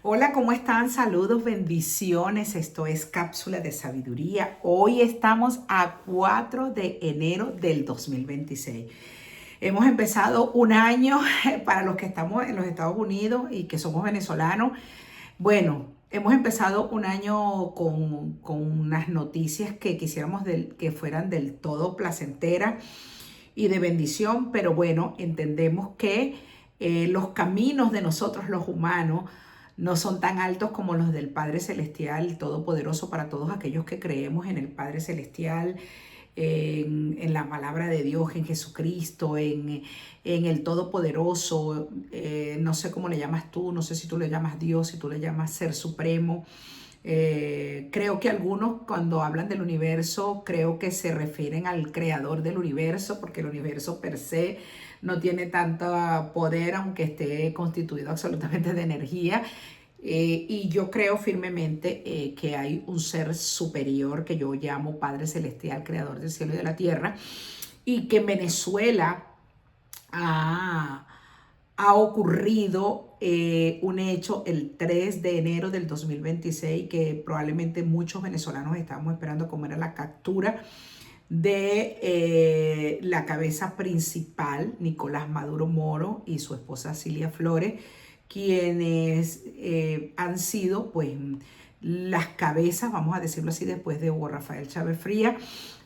Hola, ¿cómo están? Saludos, bendiciones. Esto es Cápsula de Sabiduría. Hoy estamos a 4 de enero del 2026. Hemos empezado un año para los que estamos en los Estados Unidos y que somos venezolanos. Bueno, hemos empezado un año con unas noticias que quisiéramos que fueran del todo placenteras y de bendición, pero bueno, entendemos que los caminos de nosotros los humanos no son tan altos como los del Padre Celestial, Todopoderoso, para todos aquellos que creemos en el Padre Celestial, en la palabra de Dios, en Jesucristo, en el Todopoderoso. No sé cómo le llamas tú, no sé si tú le llamas Dios, si tú le llamas Ser Supremo. Creo que algunos cuando hablan del universo, creo que se refieren al creador del universo, porque el universo per se no tiene tanto poder, aunque esté constituido absolutamente de energía. Y yo creo firmemente que hay un ser superior que yo llamo Padre Celestial, creador del cielo y de la tierra, y que en Venezuela ha, ha ocurrido un hecho el 3 de enero del 2026 que probablemente muchos venezolanos estábamos esperando, como era la captura de la cabeza principal, Nicolás Maduro Moro, y su esposa Cilia Flores, quienes han sido pues las cabezas, vamos a decirlo así, después de Hugo Rafael Chávez Frías,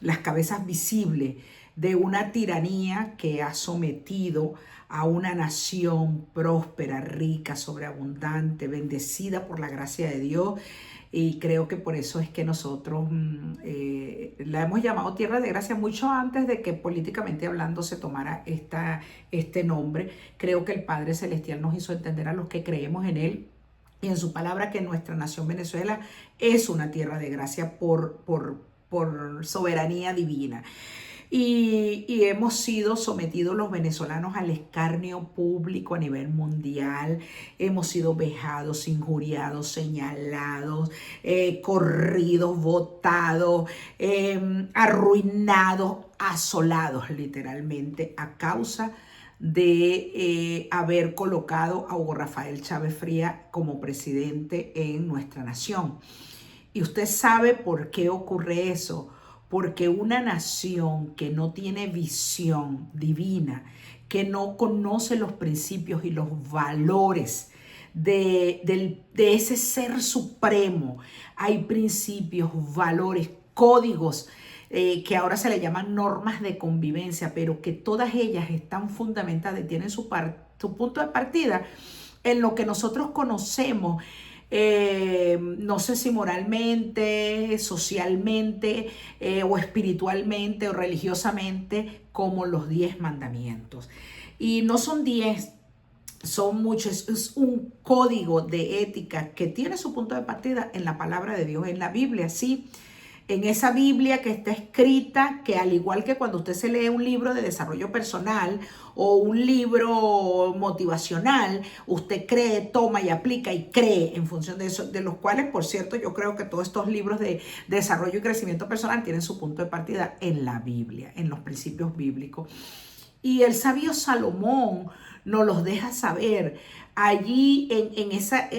las cabezas visibles de una tiranía que ha sometido a una nación próspera, rica, sobreabundante, bendecida por la gracia de Dios. Y creo que por eso es que nosotros la hemos llamado Tierra de Gracia mucho antes de que políticamente hablando se tomara este nombre. Creo que el Padre Celestial nos hizo entender a los que creemos en Él y en su palabra que nuestra nación Venezuela es una tierra de gracia por soberanía divina. Y hemos sido sometidos los venezolanos al escarnio público a nivel mundial. Hemos sido vejados, injuriados, señalados, corridos, votados, arruinados, asolados literalmente a causa de haber colocado a Hugo Rafael Chávez Frías como presidente en nuestra nación. Y usted sabe por qué ocurre eso. Porque una nación que no tiene visión divina, que no conoce los principios y los valores de ese ser supremo, hay principios, valores, códigos que ahora se le llaman normas de convivencia, pero que todas ellas están fundamentadas y tienen su punto de partida en lo que nosotros conocemos, no sé si moralmente, socialmente, o espiritualmente o religiosamente, como los 10 mandamientos. Y no son 10, son muchos, es un código de ética que tiene su punto de partida en la palabra de Dios, en la Biblia, sí. En esa Biblia que está escrita, que al igual que cuando usted se lee un libro de desarrollo personal o un libro motivacional, usted cree, toma y aplica y cree en función de eso, de los cuales, por cierto, yo creo que todos estos libros de desarrollo y crecimiento personal tienen su punto de partida en la Biblia, en los principios bíblicos. Y el sabio Salomón nos los deja saber allí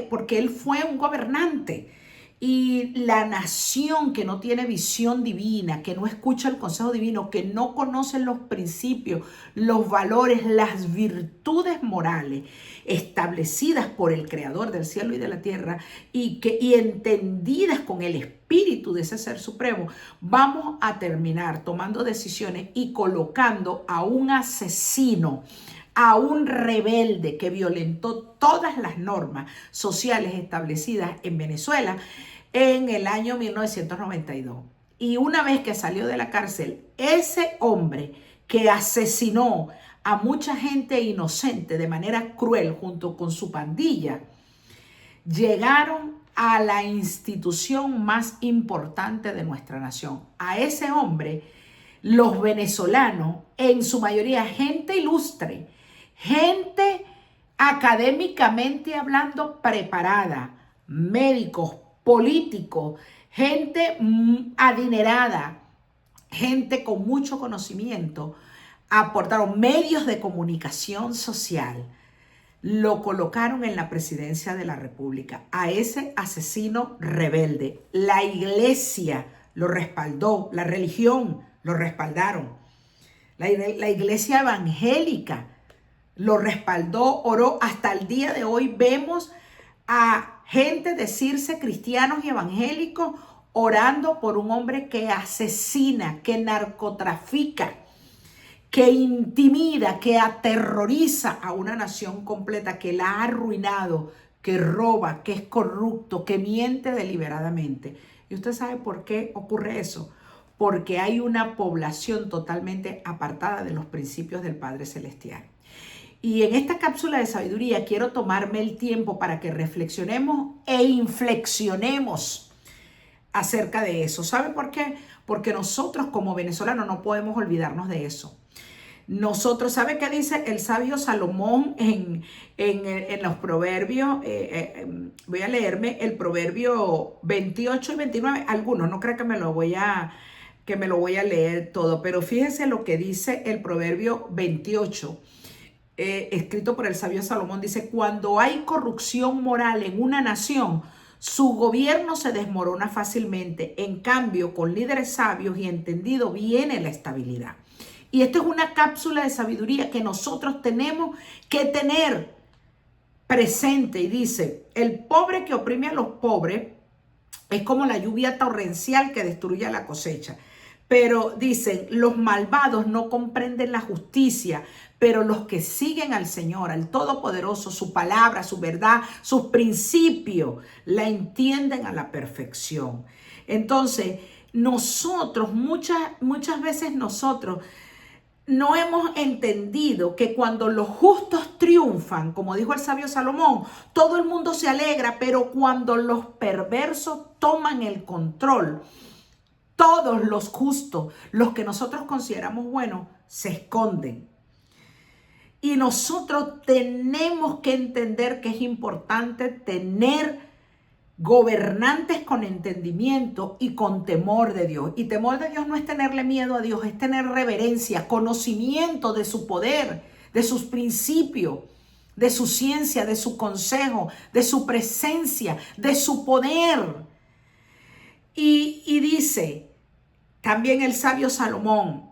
porque él fue un gobernante. Y la nación que no tiene visión divina, que no escucha el consejo divino, que no conoce los principios, los valores, las virtudes morales establecidas por el Creador del cielo y de la tierra y entendidas con el espíritu de ese ser supremo, vamos a terminar tomando decisiones y colocando a un asesino, a un rebelde que violentó todas las normas sociales establecidas en Venezuela en el año 1992. Y una vez que salió de la cárcel, ese hombre que asesinó a mucha gente inocente de manera cruel junto con su pandilla, llegaron a la institución más importante de nuestra nación. A ese hombre, los venezolanos, en su mayoría gente ilustre, gente académicamente hablando preparada, médicos, políticos, gente adinerada, gente con mucho conocimiento, aportaron medios de comunicación social, lo colocaron en la presidencia de la República, a ese asesino rebelde. La iglesia lo respaldó, la religión lo respaldaron, la iglesia evangélica lo respaldó, oró. Hasta el día de hoy vemos a gente decirse cristianos y evangélicos orando por un hombre que asesina, que narcotrafica, que intimida, que aterroriza a una nación completa, que la ha arruinado, que roba, que es corrupto, que miente deliberadamente. ¿Y usted sabe por qué ocurre eso? Porque hay una población totalmente apartada de los principios del Padre Celestial. Y en esta cápsula de sabiduría quiero tomarme el tiempo para que reflexionemos e inflexionemos acerca de eso. ¿Sabe por qué? Porque nosotros como venezolanos no podemos olvidarnos de eso. Nosotros, ¿sabe qué dice el sabio Salomón en los proverbios? Voy a leerme el proverbio 28 y 29. Algunos, no creo que me lo voy a leer todo, pero fíjese lo que dice el proverbio 28. Escrito por el sabio Salomón, dice: cuando hay corrupción moral en una nación, su gobierno se desmorona fácilmente. En cambio, con líderes sabios y entendidos viene la estabilidad. Y esta es una cápsula de sabiduría que nosotros tenemos que tener presente. Y dice: el pobre que oprime a los pobres es como la lluvia torrencial que destruye la cosecha. Pero dicen, los malvados no comprenden la justicia, pero los que siguen al Señor, al Todopoderoso, su palabra, su verdad, sus principios, la entienden a la perfección. Entonces, nosotros, muchas veces nosotros no hemos entendido que cuando los justos triunfan, como dijo el sabio Salomón, todo el mundo se alegra, pero cuando los perversos toman el control, todos los justos, los que nosotros consideramos buenos, se esconden. Y nosotros tenemos que entender que es importante tener gobernantes con entendimiento y con temor de Dios. Y temor de Dios no es tenerle miedo a Dios, es tener reverencia, conocimiento de su poder, de sus principios, de su ciencia, de su consejo, de su presencia, de su poder. Y dice también el sabio Salomón: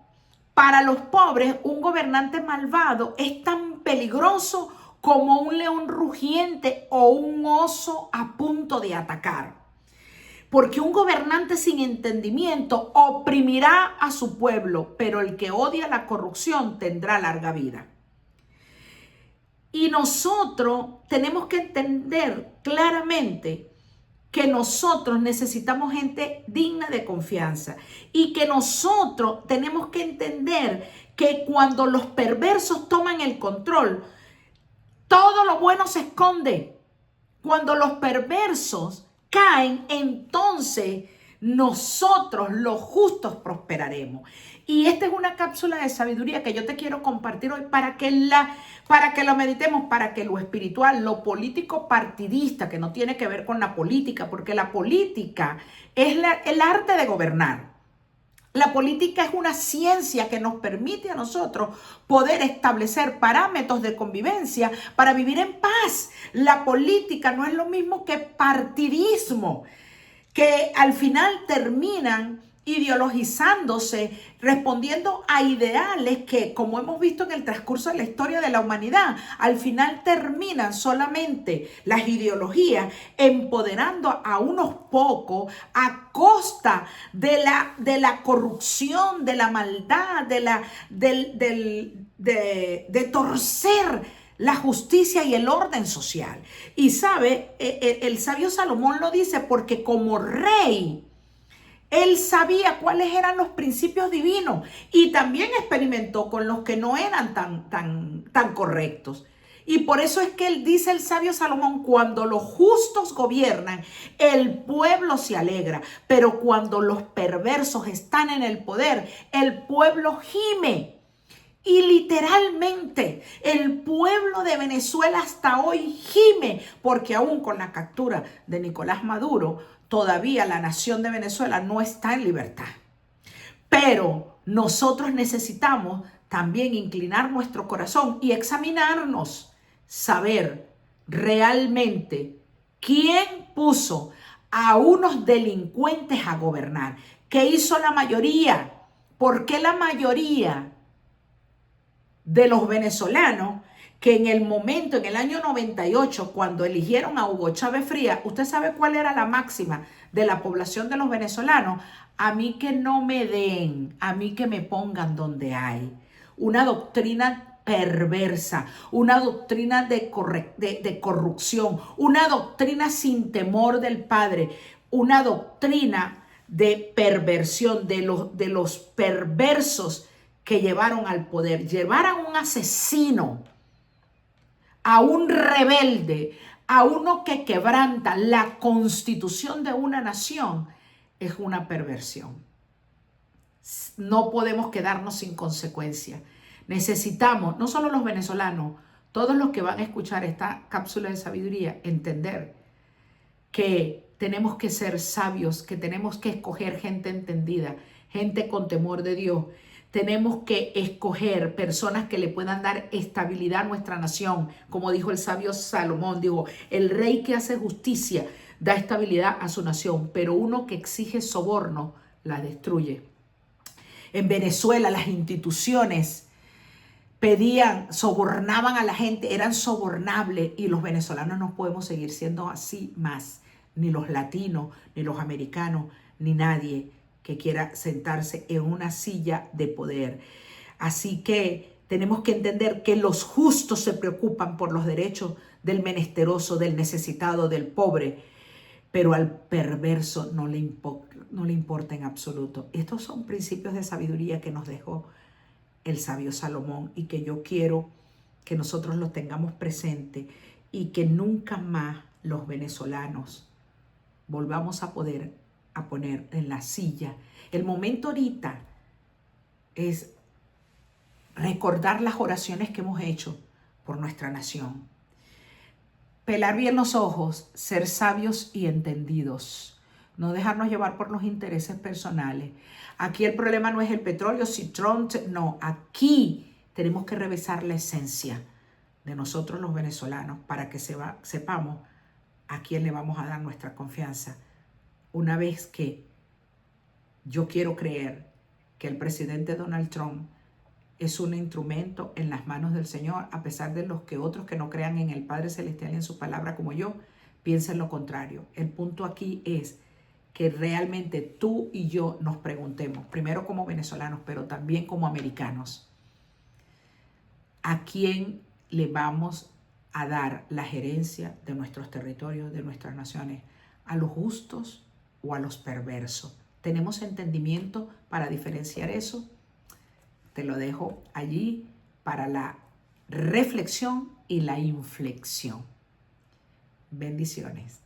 para los pobres, un gobernante malvado es tan peligroso como un león rugiente o un oso a punto de atacar. Porque un gobernante sin entendimiento oprimirá a su pueblo, pero el que odia la corrupción tendrá larga vida. Y nosotros tenemos que entender claramente que nosotros necesitamos gente digna de confianza y que nosotros tenemos que entender que cuando los perversos toman el control, todo lo bueno se esconde. Cuando los perversos caen, entonces nosotros los justos prosperaremos. Y esta es una cápsula de sabiduría que yo te quiero compartir hoy para que lo meditemos, para que lo espiritual, lo político partidista, que no tiene que ver con la política, porque la política es el arte de gobernar. La política es una ciencia que nos permite a nosotros poder establecer parámetros de convivencia para vivir en paz. La política no es lo mismo que partidismo, que al final terminan ideologizándose, respondiendo a ideales que, como hemos visto en el transcurso de la historia de la humanidad, al final terminan solamente las ideologías empoderando a unos pocos a costa de la corrupción, de la maldad, de torcer la justicia y el orden social. Y sabe, el sabio Salomón lo dice porque como rey, él sabía cuáles eran los principios divinos y también experimentó con los que no eran tan correctos. Y por eso es que él dice, el sabio Salomón: cuando los justos gobiernan, el pueblo se alegra, pero cuando los perversos están en el poder, el pueblo gime. Y literalmente el pueblo de Venezuela hasta hoy gime, porque aún con la captura de Nicolás Maduro, todavía la nación de Venezuela no está en libertad. Pero nosotros necesitamos también inclinar nuestro corazón y examinarnos. saber realmente quién puso a unos delincuentes a gobernar. ¿Qué hizo la mayoría? ¿Por qué la mayoría de los venezolanos que en el momento, en el año 98, cuando eligieron a Hugo Chávez Frías, usted sabe cuál era la máxima de la población de los venezolanos? A mí que no me den, a mí que me pongan donde hay. Una doctrina perversa, una doctrina de corrupción, una doctrina sin temor del Padre, una doctrina de perversión de los perversos que llevaron al poder. Llevar a un asesino, a un rebelde, a uno que quebranta la constitución de una nación, es una perversión. No podemos quedarnos sin consecuencia. Necesitamos, no solo los venezolanos, todos los que van a escuchar esta cápsula de sabiduría, entender que tenemos que ser sabios, que tenemos que escoger gente entendida, gente con temor de Dios. Tenemos que escoger personas que le puedan dar estabilidad a nuestra nación. Como dijo el sabio Salomón, dijo, el rey que hace justicia da estabilidad a su nación, pero uno que exige soborno la destruye. En Venezuela las instituciones sobornaban a la gente, eran sobornables, y los venezolanos no podemos seguir siendo así más. Ni los latinos, ni los americanos, ni nadie que quiera sentarse en una silla de poder. Así que tenemos que entender que los justos se preocupan por los derechos del menesteroso, del necesitado, del pobre, pero al perverso no le importa en absoluto. Estos son principios de sabiduría que nos dejó el sabio Salomón y que yo quiero que nosotros los tengamos presente y que nunca más los venezolanos volvamos a poner en la silla. El momento ahorita es recordar las oraciones que hemos hecho por nuestra nación. Pelar bien los ojos, ser sabios y entendidos. No dejarnos llevar por los intereses personales. Aquí el problema no es el petróleo, si Trump, no. Aquí tenemos que revisar la esencia de nosotros los venezolanos para que sepamos a quién le vamos a dar nuestra confianza. Una vez que yo quiero creer que el presidente Donald Trump es un instrumento en las manos del Señor, a pesar de los que otros que no crean en el Padre Celestial y en su palabra como yo, piensen lo contrario. El punto aquí es que realmente tú y yo nos preguntemos, primero como venezolanos, pero también como americanos, ¿a quién le vamos a dar la gerencia de nuestros territorios, de nuestras naciones? ¿A los justos o a los perversos? ¿Tenemos entendimiento para diferenciar eso? Te lo dejo allí para la reflexión y la inflexión. Bendiciones.